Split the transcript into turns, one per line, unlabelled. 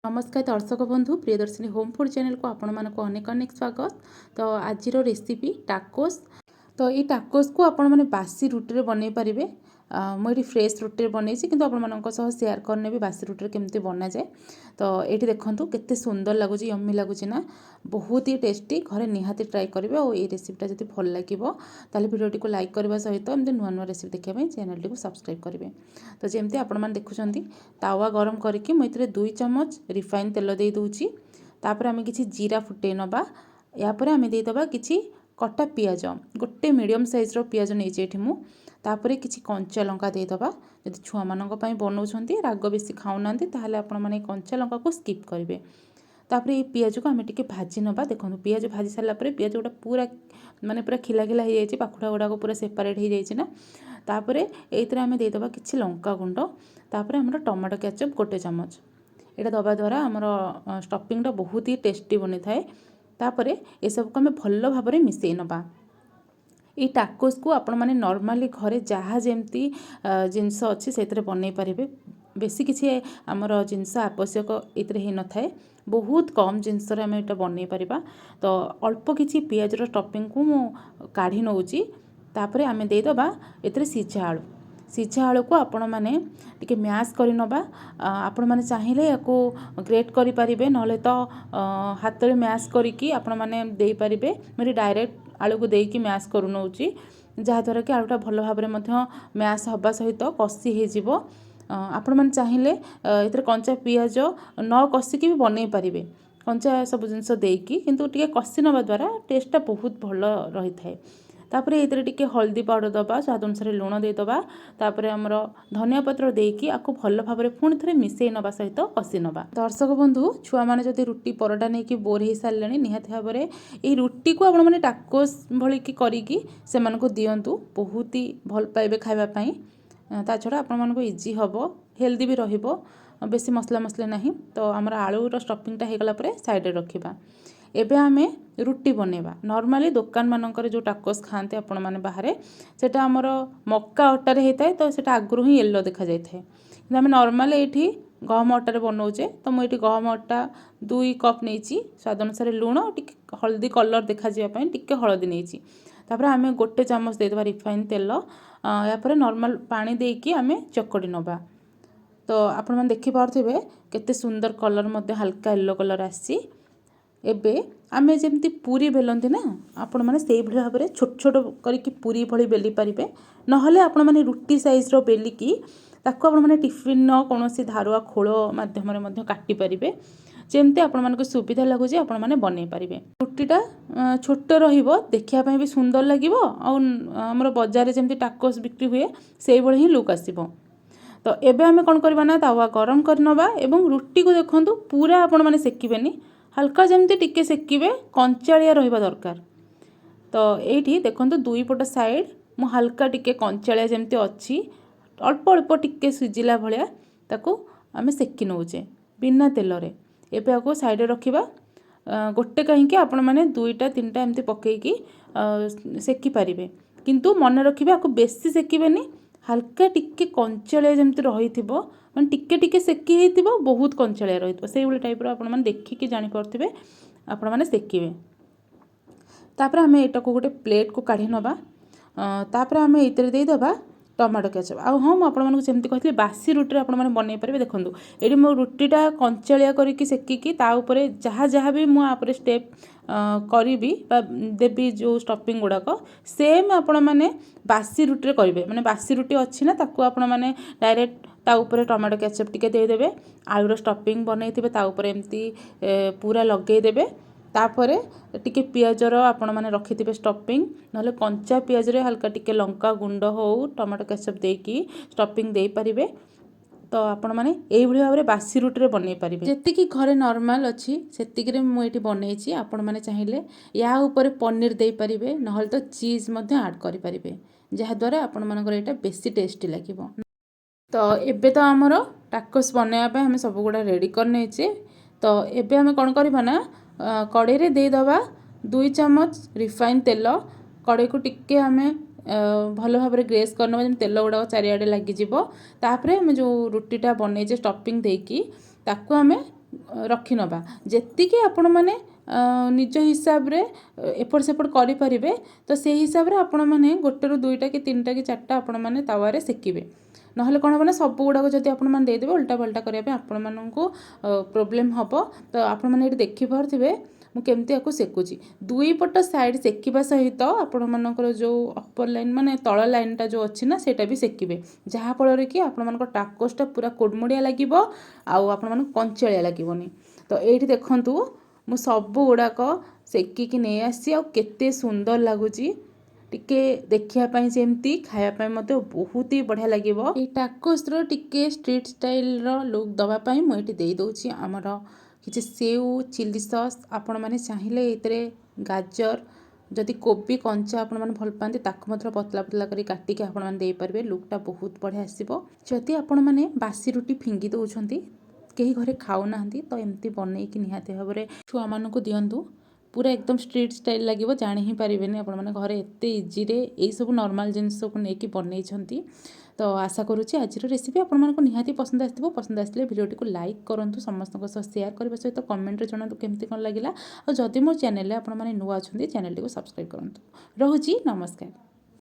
नमस्कार दर्शक बंधु प्रियदर्शिनी होम फूड चैनल को आपण मानक अनेक अनेक स्वागत। तो आज रेसिपी टाकोस। तो ये टाकोस को आपण मैंने बासी रुटी बनई पारे। मुझे फ्रेश रुटी बनई कि आप सेयार करने भी बासी रुटी केमती बना जाए। तो ये देखो केते सुंदर लगुच यम्मी लगुच ना, बहुत ही टेस्टी। घरे निहाती ट्राई करेंगे और ये रेसिपीटा जब भल लगे ताले वीडियो को लाइक करने सहित एमती नुआ नुआ रेसिपी देखा चैनल को सब्सक्राइब करेंगे। तो जमती आपण देखुं तावा गरम करके मुझे 2 चम्मच रिफाइन तेल दे दूची। तापर आम कि जीरा फुटे नवा। यापर आम देदबा कि कटा पियाज, गोटे मीडियम साइज रो पियाज नहीं मु। तापर किसी कंचा लंका देदबा। जदि छुआ मानक पई बनाउछंती राग बेसी खाउना ताहले आपण माने कंचा लंका को स्किप करेंगे। तापर ये पियाज को आम टिके भाजी नवा। देखो पियाज भाजी सारा पियाज गुड़ा पूरा माने पूरा खिला खिला हो जाए, पाखुड़ा गुड़ाक पूरा सेपरेट हो जाए। तापर ये आम देदबा कि लंका गुंड। तापर आम टमाटो केचप गोटे चम्मच यहाँ दबा द्वारा आमर स्टफिंगटा बहुत ही टेस्टी बनी थाए। तापर ये सब को आम भल भाव में मिसई नवा। ये टाकोस को आपण माने नॉर्मली घरे जहाँ जमती जिनस अच्छी से बनई पारे। बेसी किसी आमर जिनस आवश्यक ये न थाए, बहुत कम जिनस आम ये बनई पारिबा। तो अल्प किसी पियाजर स्टफिंग को मु काढ़ी नौची। तापर आम देदबा ये सीझा आलू। सीझा आलू को आपण मैंने टिके मैश कर नवा। आपण मैंने चाहिए या ग्रेट करि परिबे, नले तो हाथ में मैश करिकी आपण मैंने दे परिबे। मेरी डायरेक्ट आलू को देकी मैश करू नौची, जहाँद्वारा कि आलूटा भल भाव में मैश हवा सहित कषि हो। आपण मैंने चाहिए ये कंचा पियाज न कषिकी भी बनई पारिबे, कंचा सब जिनस देकी, किंतु टिके कषि नवा द्वारा टेस्टटा बहुत भल रही थाए। तापर ये टिके हल्दी पाउडर दबा, स्वाद अनुसार लुण देदबा। तापर आमर धनिया पत्र देकी आपको भल भाव में पुणी थे मिसई नवा सहित कषि नवा। दर्शक बंधु छुआ मैंने जब रुटी परोटा नहीं कि बोर हो सारे निहाती भाव में ये रुटी को आपण मैंने टाकोस भली करिकी से दिंतु, बहुत ही भल पाइबे खावाई। ता छड़ा आपण मानक इजी हम, हेल्दी भी रहिबो, बेसी मसला मसला नहीं। तो आमर आलूर स्टफिंगटा होगला साइड रखा। एबे आमे रुटी बनेबा। नॉर्मली दुकान मानकर जो टाकोस खाते आपण माने बाहर सेटा आमर मक्का अटार होता है, तो सेटा आगुरी ही येलो देखा जाए। कि आम नॉर्मल ये गहम अटार बनाऊे। तो मुझे गहम अटा 2 कप नहीं, स्वाद अनुसार लुण टिके हल्दी कलर देखा टिके हलदी नहीं। तापर आम गोटे चामच देदबा रिफाइन तेल। यापर नॉर्मल पानी देकी आम चकड़ी नवा। तो आपण मैंने देखि पार्थिबे केते सुंदर कलर मध्य हल्का येलो कलर आसी। एबे आमे जेमती पूरी बेलंती ना, आपण माने सेही भली भाबरे छोट छोट करिकी पूरी भली बेली पारिबे। नहले आपण माने रुटी साइज रो बेलिकी ताको आपण माने टिफिन न कोनोसी धारुआ खोल माध्यम रे मध्य काटी पारिबे। जेमती आपण मानको सुविधा लागुची आपण माने बनै पारिबे। रुटीटा छोट रहिबो, देखिया पय भी सुंदर लागिबो, आ हमर बाजार रे जेमती टाकोस बिक्री हुए सेही भली ही लुक आसीबो। तो एबे आमे कोन करबा ना, तावा गरम करनबा एवं रुटी को देखंतु पूरा आपण माने सेकिबेनी, हल्का जमती टिके सेकिबे, कंचालिया रहिबा दरकार। तो एठी देखंतु दुई पट साइड मु हल्का टिके कंचालिया जमती अच्छी, अल्प अल्प टिके सिजिला भलिया ताको आमे सेकी नौचे बिना तेल रे। एबे आको साइड रखिबा। गोटे कहीं आपण माने 2टा 3टा एमती पकेकी सेकी पारिबे, किंतु मन रखिबे आको बेसी सेकिबेनी, हल्का टिके कंचालिया जमती रहिथिबो, माने टिके टिके सेकी हेतिबो, बहुत कंचालिया रहिथिबो सेही भली टाइप रो आपण माने देखिकी जानि परथिबे आपण माने सेकिबे। तापर आमे एटा को गोटे प्लेट को काढी नबा। तापर आमे इतरे देई दबा टमाटो केचप। आ हम आपण मानको जेमती कहथि बासी रुटी आपण माने बनै पारिबे। देखंतु एडी मो रुटीटा कंचालिया करिकी सेकिकी ता ऊपरे जहाँ जहाँ भी मु आपरे स्टेप करिबी बा देबी जो स्टफिंग गुड़ाक सेम आपण माने बासी रुटी रे करिबे। माने बासी रुटी अछि ना, ताकू आपण माने डायरेक्ट ता ऊपरे टमाटो केचप टिके दे देबे, आलूर स्टफिंग बनैथिबे ता ऊपरे एमती पूरा लगै देबे। तापरे टिके पियाजर आपण माने रखिथिबे स्टफिंग, नहले कंचा पियाज रे हल्का टिके लंका गुंड हो टमाटो केचप देकी स्टफिंग दे पारिबे। तो आपण माने एई भली भाबरे बासी रुटी रे बनै पारिबे। जेति कि घरे नॉर्मल अछि सेति रे मु एठी बनैछि। आपण माने चाहिए या ऊपर पनीर दे पारिबे, नहले तो चीज मध्ये ऐड करि पारिबे, जहा द्वारा आपण मानकर एटा बेसी टेस्टी लागिबो। तो एबे तो आमर टाकोस बनैया पे हमें सब गुडा रेडी कर नेछे। तो एबे हमें कोन करबा ना, कड़ाई रे दे दबा 2 चम्मच रिफाइन तेल। कड़ाई को टिके हमें भल भाव में ग्रेस करनबा, जेम तेल गुडा चारिआडे लागि जिवो। तापरे हमें जो रुटीटा बनैछे स्टफिंग देकी ताकू हमें ରଖିନେବା ଯେତିକି ଆପଣମାନେ ନିଜ ହିସାବରେ ଏପଟ ସେପଟ କରିପାରିବେ ତ ସେଇ ହିସାବରେ ଆପଣମାନେ ଗୋଟେରୁ ଦୁଇଟା କି ତିନିଟା କି ଚାରିଟା ଆପଣମାନେ ତାୱାରେ ସେକିବେ। ନହେଲେ କ'ଣ ହେବ ନା ସବୁ ଗୁଡ଼ାକ ଯଦି ଆପଣମାନେ ଦେଇଦେବେ ଓଲଟା ପାଲଟା କରିବା ପାଇଁ ଆପଣମାନଙ୍କୁ ପ୍ରୋବ୍ଲେମ୍ ହେବ। ତ ଆପଣମାନେ ଏଠି ଦେଖିପାରୁଥିବେ ମୁଁ କେମିତି ୟାକୁ ସେକୁଛି। ଦୁଇ ପଟ ସାଇଡ଼୍ ସେକିବା ସହିତ ଆପଣମାନଙ୍କର ଯେଉଁ ଅପର ଲାଇନ୍ ମାନେ ତଳ ଲାଇନ୍ଟା ଯେଉଁ ଅଛି ନା ସେଇଟା ବି ସେକିବେ, ଯାହାଫଳରେ କି ଆପଣମାନଙ୍କ ଟାକୋସ୍ଟା ପୁରା କୁଡ଼ମୁଡ଼ିଆ ଲାଗିବ ଆଉ ଆପଣମାନଙ୍କୁ କଞ୍ଚାଳିଆ ଲାଗିବନି। ତ ଏଇଠି ଦେଖନ୍ତୁ ମୁଁ ସବୁ ଗୁଡ଼ାକ ସେକିକି ନେଇ ଆସିଛି ଆଉ କେତେ ସୁନ୍ଦର ଲାଗୁଛି। ଟିକେ ଦେଖିବା ପାଇଁ ଯେମିତି ଖାଇବା ପାଇଁ ମଧ୍ୟ ବହୁତ ହି ବଢ଼ିଆ ଲାଗିବ। ଏଇ ଟାକୋସ୍ର ଟିକେ ଷ୍ଟ୍ରିଟ୍ ଷ୍ଟାଇଲ୍ର ଲୁକ୍ ଦେବା ପାଇଁ ମୁଁ ଏଠି ଦେଇଦେଉଛି ଆମର କିଛି ସେଉ ଚିଲି ସସ୍। ଆପଣମାନେ ଚାହିଁଲେ ଏଥିରେ ଗାଜର ଯଦି କୋବି କଞ୍ଚା ଆପଣମାନେ ଭଲ ପାଆନ୍ତି ତାକୁ ମଧ୍ୟ ପତଳା ପତଳା କରି କାଟିକି ଆପଣମାନେ ଦେଇପାରିବେ। ଲୁକ୍ଟା ବହୁତ ବଢ଼ିଆ ଆସିବ। ଯଦି ଆପଣମାନେ ବାସି ରୁଟି ଫିଙ୍ଗି ଦେଉଛନ୍ତି, କେହି ଘରେ ଖାଉନାହାନ୍ତି, ତ ଏମିତି ବନେଇକି ନିହାତି ଭାବରେ ଛୁଆମାନଙ୍କୁ ଦିଅନ୍ତୁ। ପୁରା ଏକଦମ ଷ୍ଟ୍ରିଟ୍ ଷ୍ଟାଇଲ୍ ଲାଗିବ, ଜାଣି ହିଁ ପାରିବେନି ଆପଣମାନେ ଘରେ ଏତେ ଇଜିରେ ଏଇସବୁ ନର୍ମାଲ୍ ଜିନିଷକୁ ନେଇକି ବନେଇଛନ୍ତି। ତ ଆଶା କରୁଛି ଆଜିର ରେସିପି ଆପଣମାନଙ୍କୁ ନିହାତି ପସନ୍ଦ ଆସିଥିବ। ପସନ୍ଦ ଆସିଲେ ଭିଡ଼ିଓଟିକୁ ଲାଇକ୍ କରନ୍ତୁ, ସମସ୍ତଙ୍କ ସହ ସେୟାର କରିବା ସହିତ କମେଣ୍ଟରେ ଜଣାନ୍ତୁ କେମିତି କ'ଣ ଲାଗିଲା। ଆଉ ଯଦି ମୋ ଚ୍ୟାନେଲରେ ଆପଣମାନେ ନୂଆ ଅଛନ୍ତି ଚ୍ୟାନେଲଟିକୁ ସବସ୍କ୍ରାଇବ୍ କରନ୍ତୁ। ରହୁଛି, ନମସ୍କାର।